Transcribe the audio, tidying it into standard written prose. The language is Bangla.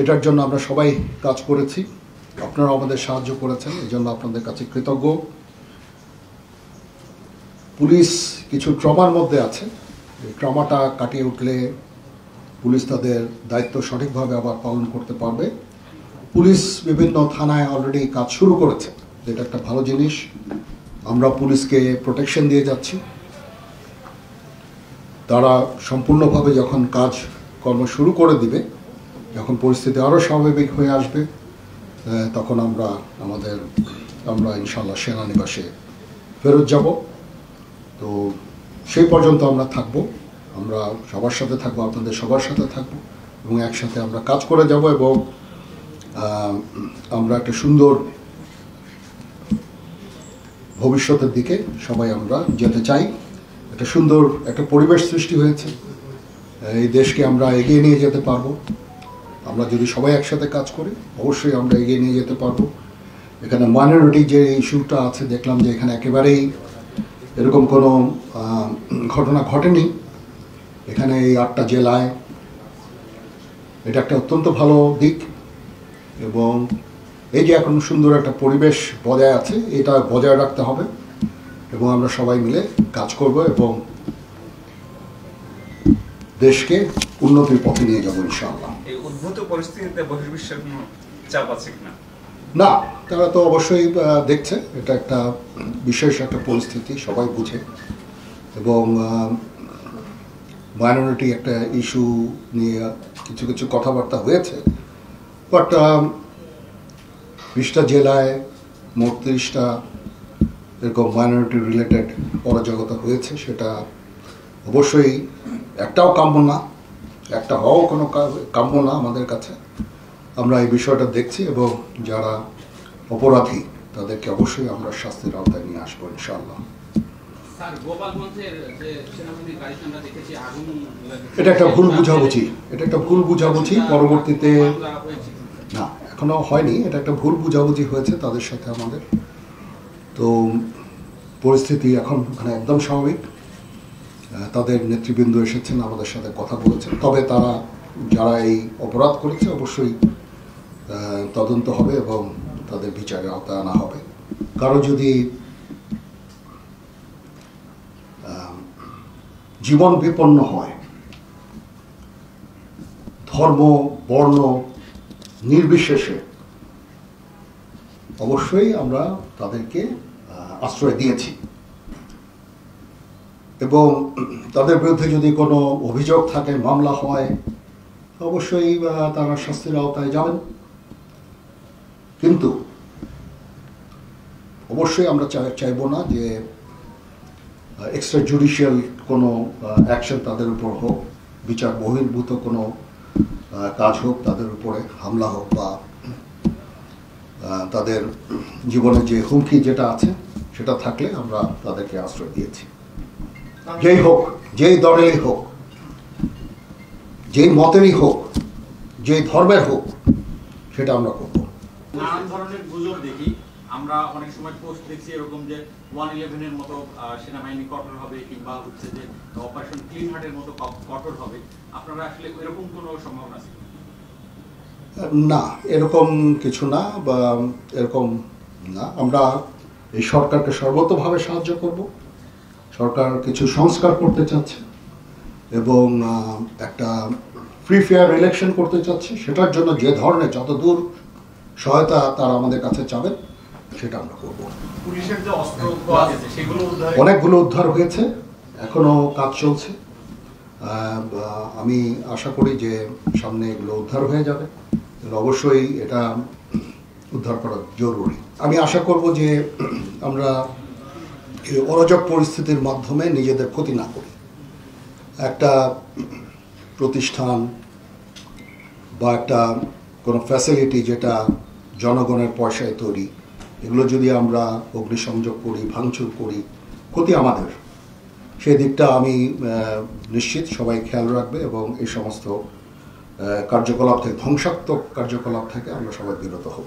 এটার জন্য আমরা সবাই কাজ করেছি, আপনারা আমাদের সাহায্য করেছেন, এই জন্য আপনাদের কাছে কৃতজ্ঞ। পুলিশ কিছু ট্রমার মধ্যে আছে, এই ট্রমাটা কাটিয়ে উঠলে পুলিশ তাদের দায়িত্ব সঠিকভাবে আবার পালন করতে পারবে। পুলিশ বিভিন্ন থানায় অলরেডি কাজ শুরু করেছে, এটা একটা ভালো জিনিস। আমরা পুলিশকে প্রোটেকশন দিয়ে যাচ্ছি, তারা সম্পূর্ণভাবে যখন কাজ কর্ম শুরু করে দিবে, যখন পরিস্থিতি আরও স্বাভাবিক হয়ে আসবে, তখন আমরা ইনশাল্লাহ সেনানিবাসে ফেরত যাব। তো সেই পর্যন্ত আমরা থাকবো, আমরা সবার সাথে থাকবো, আপনাদের সবার সাথে থাকবো এবং একসাথে আমরা কাজ করে যাব এবং আমরা একটা সুন্দর ভবিষ্যতের দিকে সবাই আমরা যেতে চাই। একটা সুন্দর একটা পরিবেশ সৃষ্টি হয়েছে, এই দেশকে আমরা এগিয়ে নিয়ে যেতে পারবো। আমরা যদি সবাই একসাথে কাজ করি অবশ্যই আমরা এগিয়ে নিয়ে যেতে পারবো। এখানে মাইনরিটি যে ইস্যুটা আছে, দেখলাম যে এখানে একেবারেই এরকম কোনো ঘটনা ঘটেনি। এখানে এই 8টা জেলায় এটা একটা অত্যন্ত ভালো দিক এবং এই যে এখন সুন্দর একটা পরিবেশ বজায় আছে, এটা বজায় রাখতে হবে এবং আমরা সবাই মিলে কাজ করব এবং দেশকে উন্নতির পথে নিয়ে যাবো ইনশাআল্লাহ। এই উদ্ভূত পরিস্থিতিতে বহির্বিশ্বের কোনো চাপ আছে কিনা? না, তারা তো অবশ্যই দেখছে, এটা একটা বিশেষ একটা পরিস্থিতি, সবাই বুঝে এবং মাইনরিটি একটা ইস্যু নিয়ে কিছু কিছু কথাবার্তা হয়েছে, বাট 20টা জেলায় মোট 30টা এরকম মাইনরিটি রিলেটেড অরাজকতা হয়েছে, সেটা অবশ্যই একটাও কাম্য না, একটা হওয়াও কোনো কাম্য না আমাদের কাছে। আমরা এই বিষয়টা দেখছি এবং যারা অপরাধী তাদেরকে অবশ্যই আমরা শাস্তির আওতায় নিয়ে আসবো ইনশাআল্লাহ। এটা একটা ভুল বুঝাবুঝি, পরবর্তীতে না এখনো হয়নি, এটা একটা ভুল বুঝাবুঝি হয়েছে তাদের সাথে আমাদের। তো পরিস্থিতি এখন ওখানে একদম স্বাভাবিক, তাদের নেতৃবৃন্দ এসেছেন, আমাদের সাথে কথা বলেছেন, তবে তারা যারা এই অপরাধ করেছে অবশ্যই তদন্ত হবে এবং তাদের বিচারের আওতায় আনা হবে। কারো যদি জীবন বিপন্ন হয়, ধর্ম বর্ণ নির্বিশেষে, অবশ্যই আমরা তাদেরকে আশ্রয় দিয়েছি এবং তাদের বিরুদ্ধে যদি কোনো অভিযোগ থাকে, মামলা হয়, অবশ্যই তারা শাস্তির আওতায় যাবেন। কিন্তু অবশ্যই আমরা চাইব না যে এক্সট্রা জুডিশিয়াল কোনো অ্যাকশন তাদের উপর হোক, বিচার বহির্ভূত কোনো কাজ হোক, তাদের উপরে হামলা হোক বা তাদের জীবনে যে হুমকি যেটা আছে সেটা থাকলে আমরা তাদেরকে আশ্রয় দিয়েছি। যেই হোক, যেই দলেরই হোক, যেই মতেরই হোক, যেই ধর্মের হোক, সেটা আমরা করব। নানান ধরনের গুজব দেখি আমরা, অনেক সময় পোস্ট দেখছি এরকম যে 111-এর মতো সেনাবাহিনী কঠোর হবে কিংবা হচ্ছে যে অপারেশন ক্লিন হার্টের মতো কঠোর হবে, আপনারা আসলে এরকম কোনো সম্ভাবনা আছে? না, এরকম কিছু না, বা এরকম না। আমরা এই সরকারকে সর্বতোভাবে সাহায্য করব। সরকার কিছু সংস্কার করতে চাচ্ছে এবং একটা ফ্রি ফেয়ার ইলেকশন করতে চাচ্ছে, সেটার জন্য যে ধরনের যতদূর সহায়তা তারা আমাদের কাছে চাবেন সেটা আমরা করব। পুলিশের যে অস্ত্র আছে সেগুলো অনেকগুলো উদ্ধার হয়েছে, এখনো কাজ চলছে। আমি আশা করি যে সামনে এগুলো উদ্ধার হয়ে যাবে, অবশ্যই এটা উদ্ধার করা জরুরি। আমি আশা করব যে আমরা এই অরাজক পরিস্থিতির মাধ্যমে নিজেদের ক্ষতি না করি। একটা প্রতিষ্ঠান বা একটা কোনো ফ্যাসিলিটি যেটা জনগণের পয়সায় তৈরি, এগুলো যদি আমরা অগ্নিসংযোগ করি, ভাঙচুর করি, ক্ষতি আমাদের। সেই দিকটা আমি নিশ্চিত সবাই খেয়াল রাখবে এবং এই সমস্ত কার্যকলাপ থেকে, ধ্বংসাত্মক কার্যকলাপ থেকে আমরা সবাই বিরত হব।